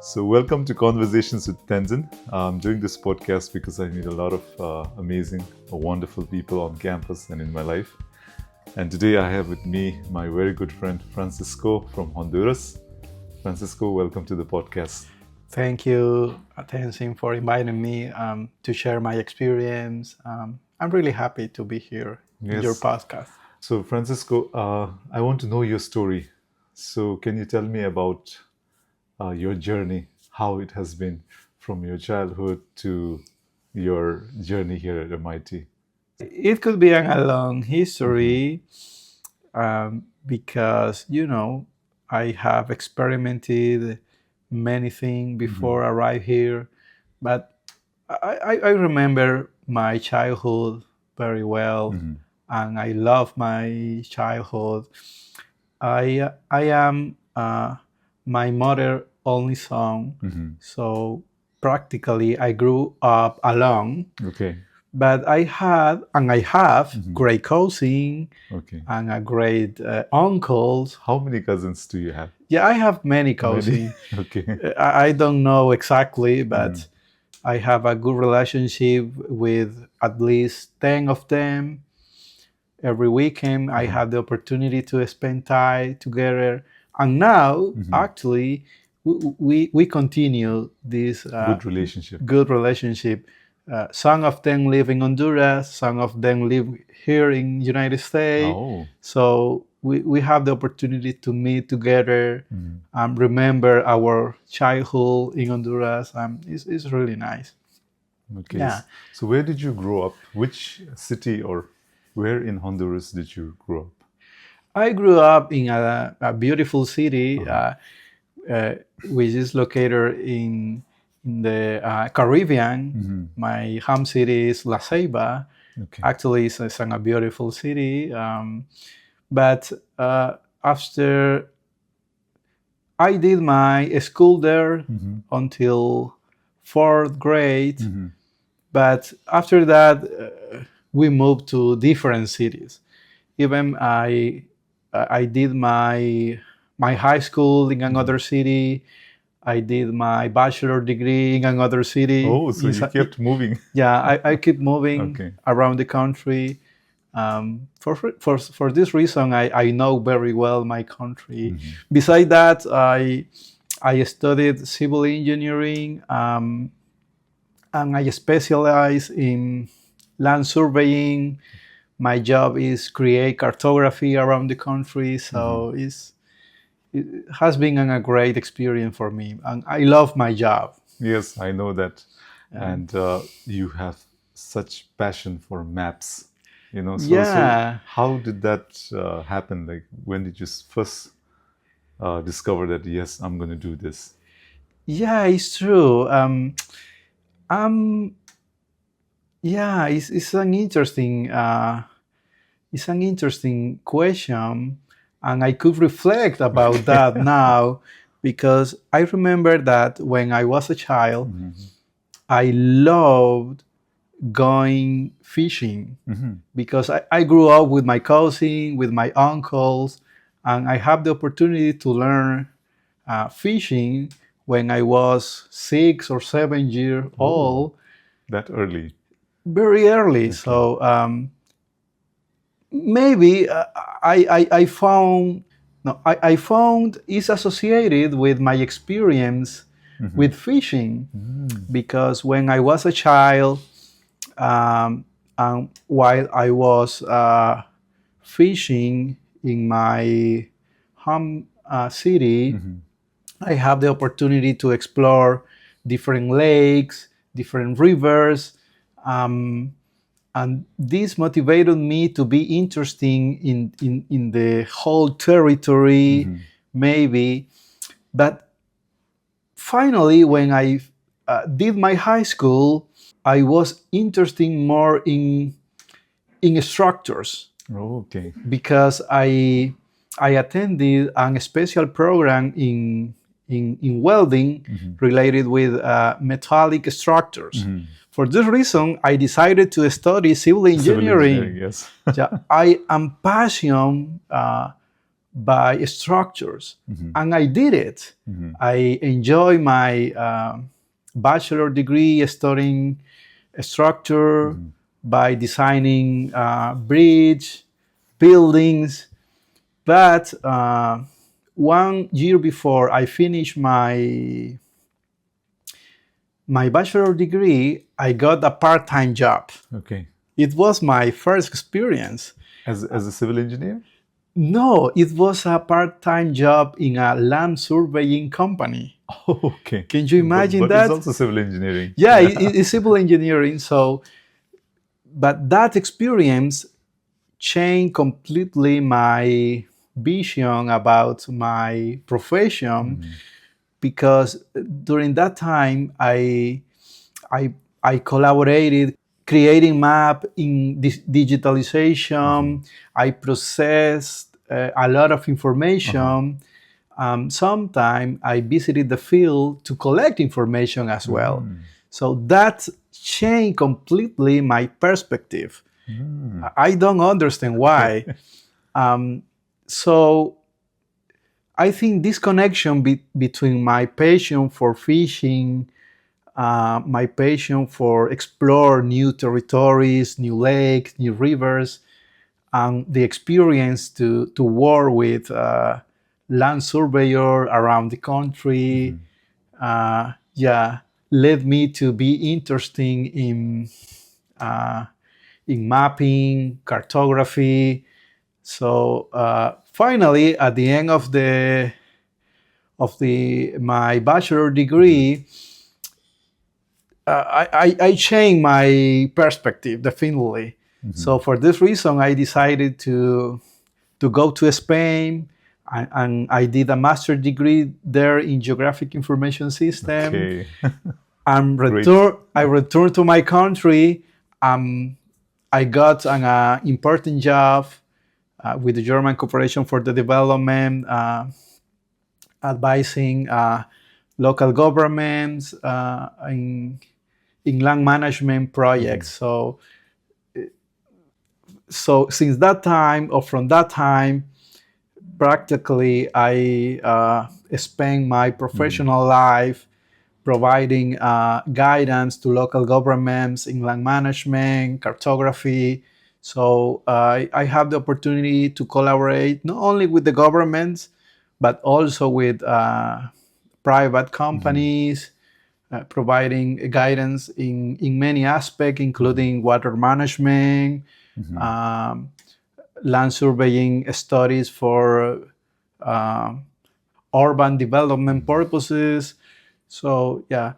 So welcome to Conversations with Tenzin. I'm doing this podcast because I meet a lot of amazing, wonderful people on campus and in my life. And today I have with me my very good friend Francisco from Honduras. Francisco, welcome to the podcast. Thank you, Tenzin, for inviting me to share my experience. I'm really happy to be here in your podcast. So Francisco, I want to know your story. So can you tell me about your journey, how it has been from your childhood to your journey here at MIT? It could be a long history because, I have experimented many things before I arrived here. But I remember my childhood very well, and I love my childhood. I am my mother only son, so practically I grew up alone. Okay. But I have great cousins and a great uncles. How many cousins do you have? Yeah, I have many cousins. Okay. I don't know exactly, but I have a good relationship with at least 10 of them. Every weekend, I have the opportunity to spend time together. And now, actually, we continue this good relationship. Some of them live in Honduras, some of them live here in the United States. Oh. So we have the opportunity to meet together and remember our childhood in Honduras. It's really nice. Okay. Yeah. So where did you grow up? Which city or where in Honduras did you grow up? I grew up in a beautiful city, which is located in the Caribbean. My home city is La Ceiba. Okay. Actually, it's a beautiful city. But after I did my school there until 4th grade, but after that, we moved to different cities. Even I did my high school in another city. I did my bachelor degree in another city. Oh, so you kept moving. Yeah, I keep moving around the country. For this reason, I know very well my country. Besides that, I studied civil engineering, and I specialize in land surveying. My job is create cartography around the country, so it has been a great experience for me, and I love my job. Yes, I know that. And you have such passion for maps, So how did that happen? Like, when did you first discover that, yes, I'm going to do this? Yeah, it's true. It's an interesting question, and I could reflect about that now, because I remember that when I was a child, I loved going fishing because I grew up with my cousin, with my uncles, and I had the opportunity to learn fishing when I was 6 or 7 years old. That early? Very early. Okay. So maybe I found it's associated with my experience with fishing, because when I was a child, and while I was fishing in my home city, I have the opportunity to explore different lakes, different rivers, and this motivated me to be interested in the whole territory, maybe. But finally, when I did my high school, I was interested more in structures. Oh, okay. Because I attended a special program in welding related with metallic structures. For this reason, I decided to study civil engineering. Yes. I am passionate by structures. And I did it. I enjoy my bachelor degree studying structure by designing bridge, buildings. But 1 year before I finished my bachelor degree, I got a part-time job. Okay. It was my first experience. As a civil engineer? No, it was a part-time job in a land surveying company. Oh, okay. Can you imagine but that? It's also civil engineering. Yeah, it's civil engineering. So, but that experience changed completely my vision about my profession, because during that time I collaborated creating map in digitalization. I processed a lot of information. Sometimes I visited the field to collect information as well. So that changed completely my perspective. I don't understand why. So I think this connection between my passion for fishing, my passion for explore new territories, new lakes, new rivers, and the experience to work with land surveyor around the country, led me to be interested in mapping, cartography. So finally, at the end of my bachelor degree, I changed my perspective definitely. So for this reason, I decided to go to Spain, and I did a master's degree there in Geographic Information System. Okay. I returned to my country. I got an important job with the German Corporation for the Development, advising local governments in land management projects. So since that time, or from that time, practically I spent my professional life providing guidance to local governments in land management, cartography. So I have the opportunity to collaborate not only with the governments, but also with private companies, providing guidance in many aspects, including water management, land surveying studies for urban development purposes. So yeah,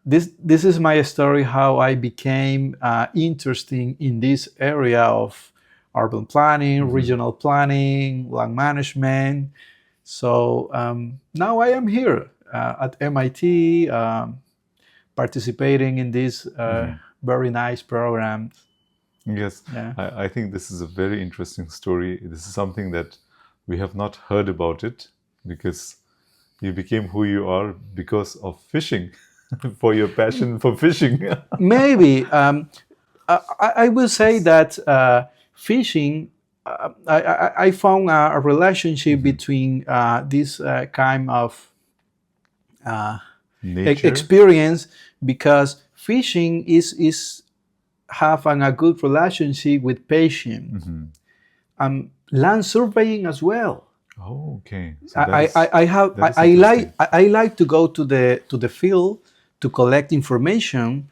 this is my story, how I became interested in this area of urban planning, regional planning, land management. So now I am here at MIT, participating in this very nice program. Yes, Yeah. I think this is a very interesting story. This is something that we have not heard about it, because you became who you are because of fishing, for your passion for fishing. Maybe. I will say that fishing, I found a relationship between this kind of Nature. experience, because fishing is having a good relationship with patience. Land surveying as well. Oh, okay. So I like to go to the field to collect information,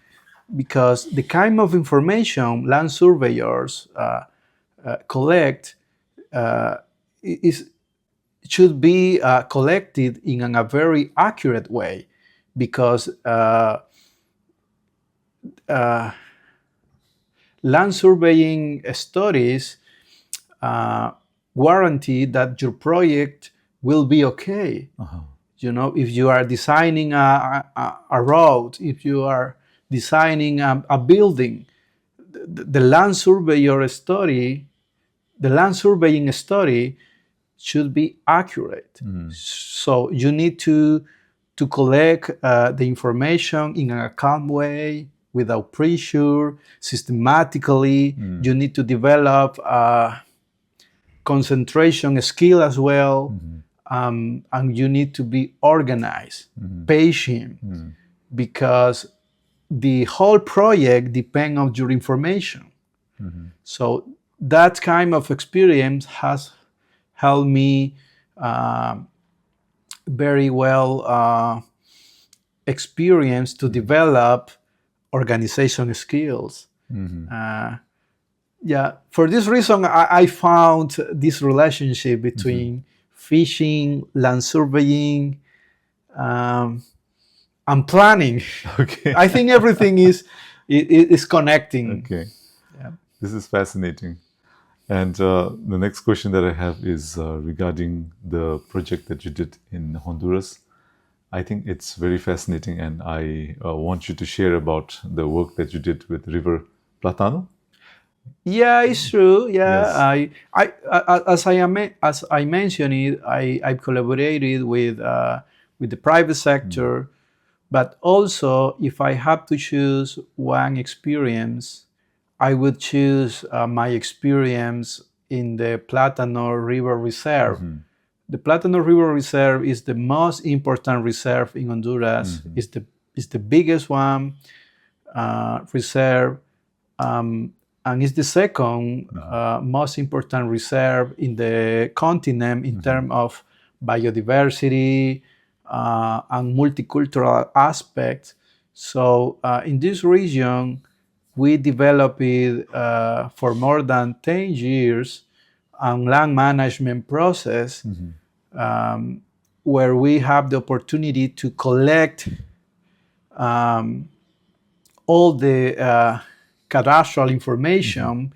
because the kind of information land surveyors collect should be collected in a very accurate way, because land surveying studies guarantee that your project will be okay. You know, if you are designing a road, if you are designing a building, the land surveying study should be accurate. So you need to collect the information in a calm way, without pressure, systematically. You need to develop concentration skill as well, and you need to be organized, patient, because the whole project depends on your information. So that kind of experience has helped me very well experience to develop organization skills. For this reason, I found this relationship between fishing, land surveying, and planning. Okay. I think everything is connecting. Okay. Yeah. This is fascinating. And the next question that I have is regarding the project that you did in Honduras. I think it's very fascinating, and I want you to share about the work that you did with River Plátano. Yeah, it's true. Yeah, Yes. as I mentioned it, I've collaborated with the private sector, but also if I have to choose one experience, I would choose my experience in the Plátano River Reserve. The Plátano River Reserve is the most important reserve in Honduras. It's the biggest one reserve, and it's the second most important reserve in the continent in terms of biodiversity and multicultural aspects. So in this region, we developed it for more than 10 years on land management process, where we have the opportunity to collect all the cadastral information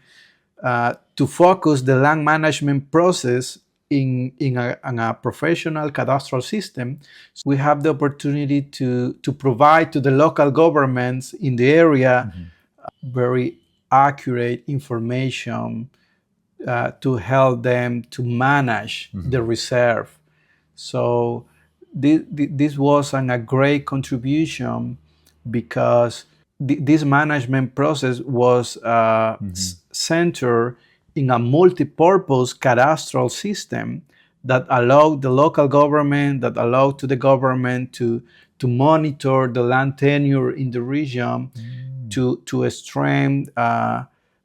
to focus the land management process in a professional cadastral system. So we have the opportunity to provide to the local governments in the area very accurate information to help them to manage the reserve. So this was a great contribution, because this management process was centered in a multi-purpose cadastral system that allowed the local government, that allowed to the government to monitor the land tenure in the region, to strengthen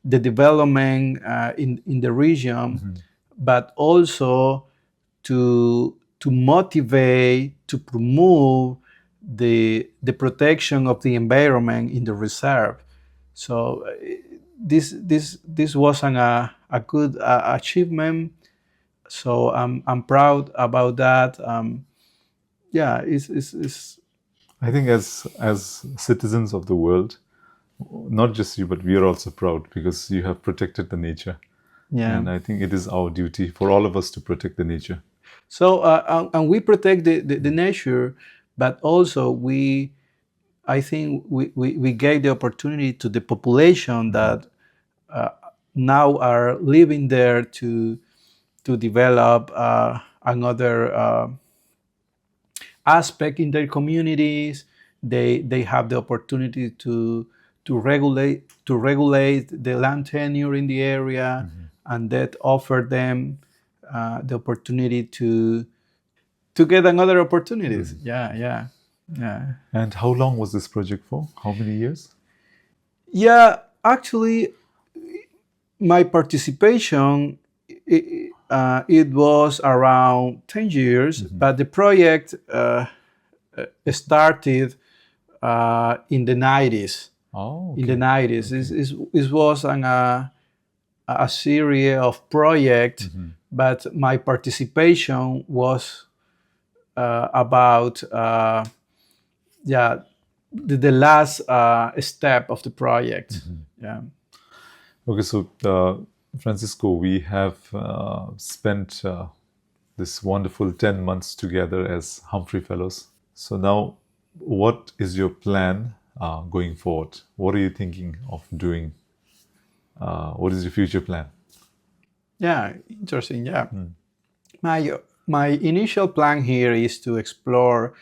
the development in the region, but also to motivate, to promote the protection of the environment in the reserve. So this was a good achievement. So I'm proud about that. It's I think as citizens of the world, not just you, but we are also proud because you have protected the nature. Yeah. And I think it is our duty for all of us to protect the nature. So and we protect the nature, but also I think we gave the opportunity to the population that now are living there to develop another aspect in their communities. They have the opportunity to regulate the land tenure in the area, and that offer them the opportunity to get another opportunities. Yeah. And how long was this project for? How many years? Yeah, actually, my participation, it was around 10 years, but the project started in the 90s. Oh, okay. In the 90s. It was a series of projects, but my participation was about the last step of the project. Yeah. Okay, so Francisco, we have spent this wonderful 10 months together as Humphrey Fellows. So now, what is your plan going forward? What are you thinking of doing? What is your future plan? Yeah, interesting. Yeah. My initial plan here is to explore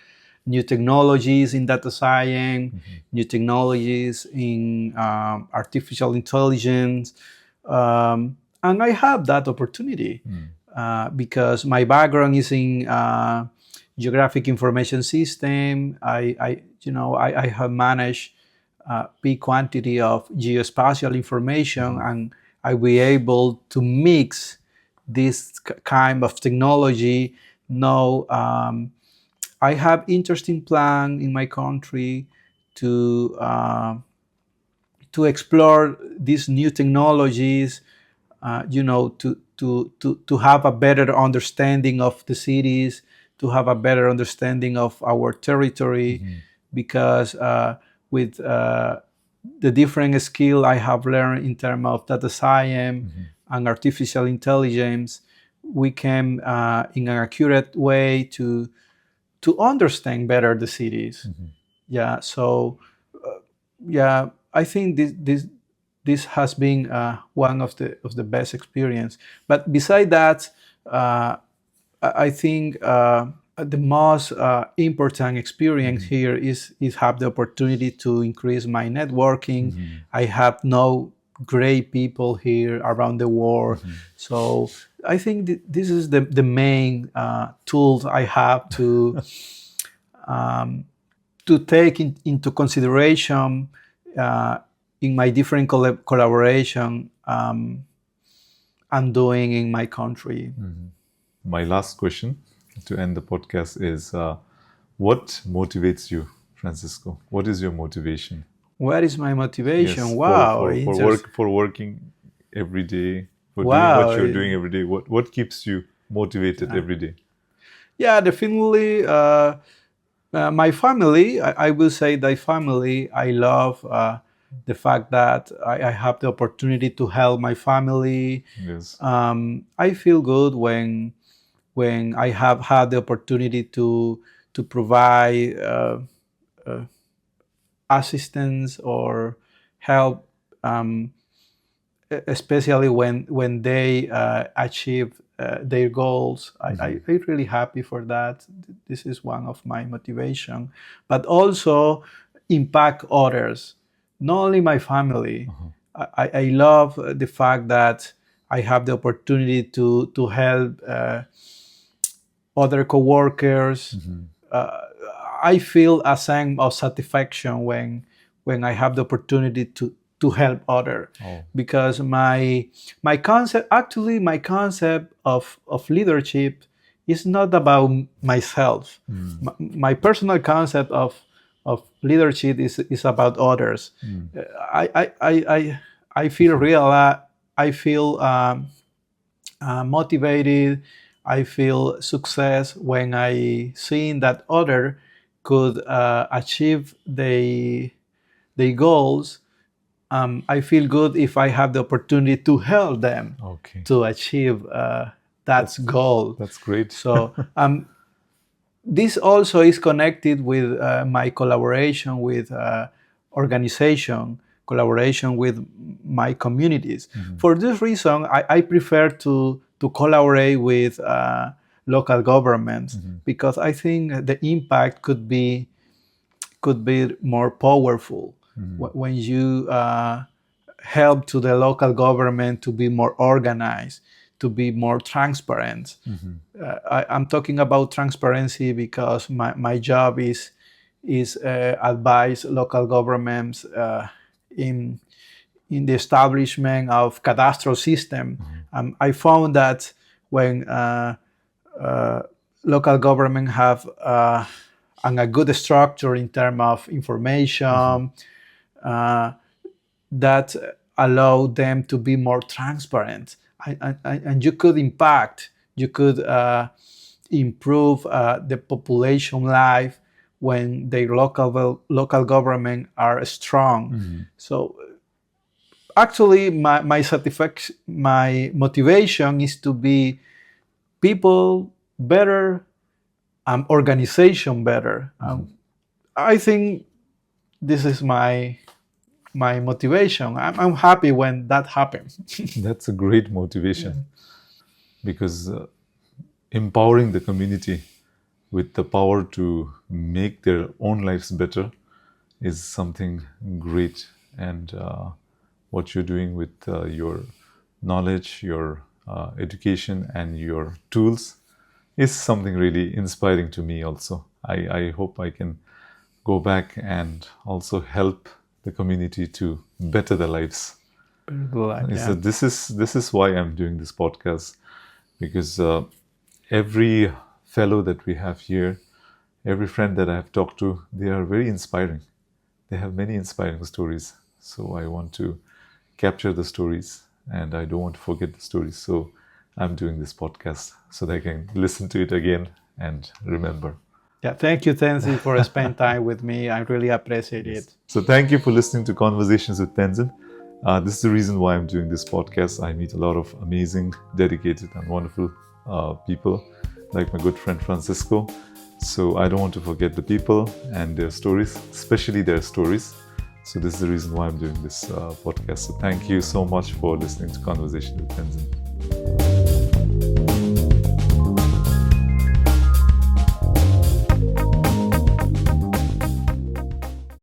new technologies in data science, new technologies in artificial intelligence. I have that opportunity because my background is in geographic information system. I have managed a big quantity of geospatial information, and I will be able to mix this kind of technology. Now, I have interesting plan in my country to explore these new technologies, to have a better understanding of the cities, to have a better understanding of our territory, because with the different skill I have learned in terms of data science and artificial intelligence, we can in an accurate way to understand better the cities. Yeah. So yeah, I think this has been one of the best experience. But beside that, I think the most important experience here is have the opportunity to increase my networking. I have no great people here around the world, so I think this is the main tools I have to take into consideration in my different collaboration I'm doing in my country. My last question to end the podcast is, what motivates you, Francisco? What is your motivation? What is my motivation? Yes, Wow. for working every day, for Wow. doing what you're doing every day. What keeps you motivated every day? Yeah, definitely. My family, I will say that family, I love the fact that I have the opportunity to help my family. Yes. I feel good when I have had the opportunity to provide assistance or help, especially when they achieve their goals. I'm really happy for that. This is one of my motivation, but also impact others, not only my family. I love the fact that I have the opportunity to help other coworkers. I feel a sense of satisfaction when I have the opportunity to help others, because my concept of leadership is not about myself. My personal concept of leadership is about others. I feel motivated. I feel success when I see that other could achieve their goals. I feel good if I have the opportunity to help them to achieve that goal. That's great. So this also is connected with my collaboration with organization, collaboration with my communities. For this reason, I prefer to collaborate with local governments, because I think the impact could be more powerful when you help to the local government to be more organized, to be more transparent. I'm talking about transparency because my job is advise local governments in the establishment of cadastral system. I found that when local government have a good structure in terms of information, that allow them to be more transparent, and you could improve the population life when the local government are strong. So actually, my satisfaction, my motivation is to be people better, organization better. I think this is my motivation. I'm happy when that happens. That's a great motivation, because empowering the community with the power to make their own lives better is something great. And what you're doing with your knowledge, your education, and your tools is something really inspiring to me also. I hope I can go back and also help the community to better their lives. So this is why I'm doing this podcast, because every fellow that we have here, every friend that I have talked to, they are very inspiring. They have many inspiring stories. So I want to capture the stories, and I don't want to forget the stories. So I'm doing this podcast so that I can listen to it again and remember. Yeah, thank you, Tenzin, for spending time with me. I really appreciate it. So thank you for listening to Conversations with Tenzin. This is the reason why I'm doing this podcast. I meet a lot of amazing, dedicated, and wonderful people, like my good friend Francisco. So I don't want to forget the people and their stories, especially their stories. So this is the reason why I'm doing this podcast. So thank you so much for listening to Conversations with Tenzin.